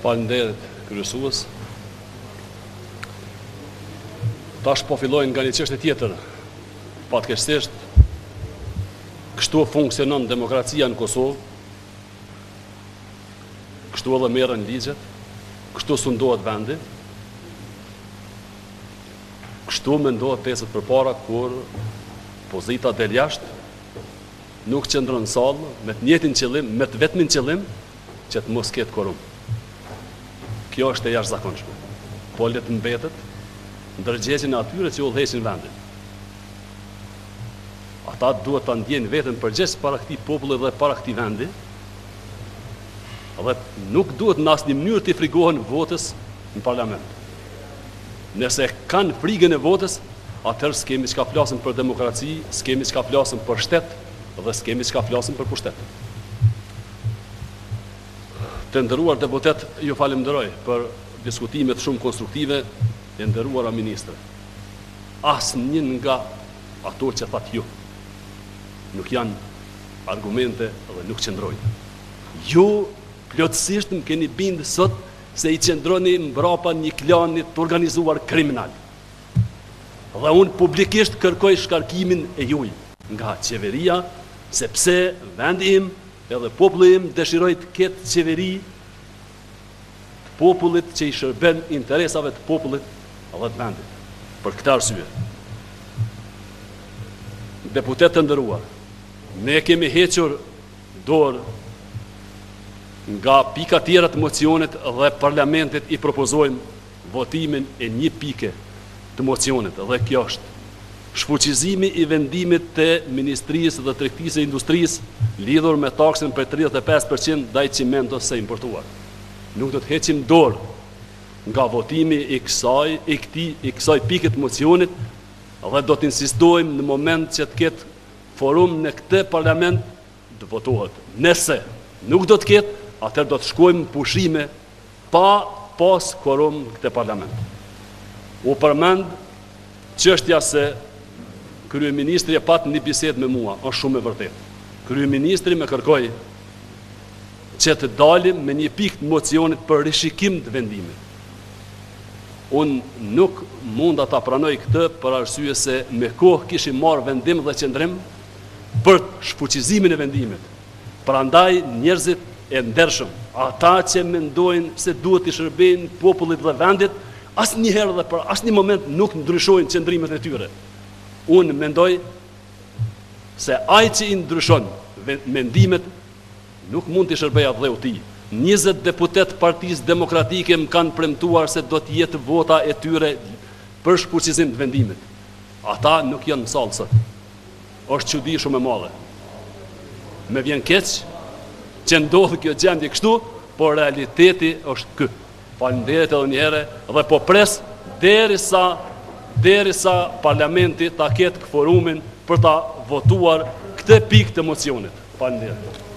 Faleminderit kryesues. Tash po fillojnë nga një çështje tjetër. Fatkeqësisht, kështu funksionon demokracia në Kosovë. Kështu edhe merren ligjet, kështu sundohet vendi. Kështu mendohet pesët përpara kur pozita del jashtë, nuk qëndron në sallë me të njëjtin qëllim, me të vetmin qëllim që të mos ketë korum. Kjo është e jashtëzakonshme. Po le të mbetet ndërgjegjjen e atyre që udhëheqin vendin. Ata duhet ta ndjejnë veten përgjegjës para këtij populli dhe para këtij vendi. Dhe nuk duhet në asnjë mënyrë të frigohen votës në parlament. Nëse kanë frikën e votës, atëherë s'kemi çka flasim për demokraci, s'kemi çka flasim për shtet dhe s'kemi çka flasim për pushtet. Të nderuar deputet, ju falenderoj për diskutimet shumë konstruktive e nderuara ministre. Asnjë nga ato që thatë ju nuk janë argumente dhe nuk qëndrojnë. Ju plotësisht më keni bindë sot se i qëndroni mbrapa një klanit të organizuar kriminal. Dhe unë publikisht kërkoj shkarkimin e juj nga qeveria, sepse vendi im edhe populli im dëshiroj të ketë qeveri të popullit që i shërben interesave të popullit dhe të vendit. Për këtë arsye, deputet të nderuar, ne kemi hequr dorë nga pika tjera të mocionit dhe parlamentit i propozojmë votimin e një pike të mocionit dhe kjo është shfuqizimi i vendimit të Ministrisë dhe Tregtisë së Industrisë lidhur me taksën për 35% ndaj cimentos së importuar. Nuk do të heqim dorë nga votimi i kësaj pike të mocionit dhe do të insistojmë në moment që të ketë forum në këtë parlament të votohet. Nëse nuk do të ketë, atëherë do të shkojmë pushime pa pas korum në këtë parlament. U përmend çështja se kryeministri e pat një bisedë me mua, është shumë e vërtetë. Kryeministri më kërkoi që të dalim me një pikë të mocionit për rishikim të vendimit. Unë nuk mund ta pranoj këtë për arsye se me kohë kishim marrë vendim dhe qëndrim për shfuqizimin e vendimit. Prandaj njerëzit e ndershëm, ata që mendojnë se duhet të shërbejnë popullit dhe vendit, asnjëherë dhe për asnjë moment nuk ndryshojnë qëndrimet e tyre. Unë mendoj se ai që i ndryshon mendimet nuk mund të shërbejë atë dheu tij. 20 deputet Partisë Demokratike më kanë premtuar se do të jetë vota e tyre për shfuqizim të vendimit. Ata nuk janë në sallë sot. Është çudi shumë e madhe. Më vjen keq që ndodhë kjo gjendje kështu, por realiteti është ky. Faleminderit edhe një herë dhe po pres derisa parlamenti ta ketë kvorumin për ta votuar këtë pikë të mocionit. Faleminderit.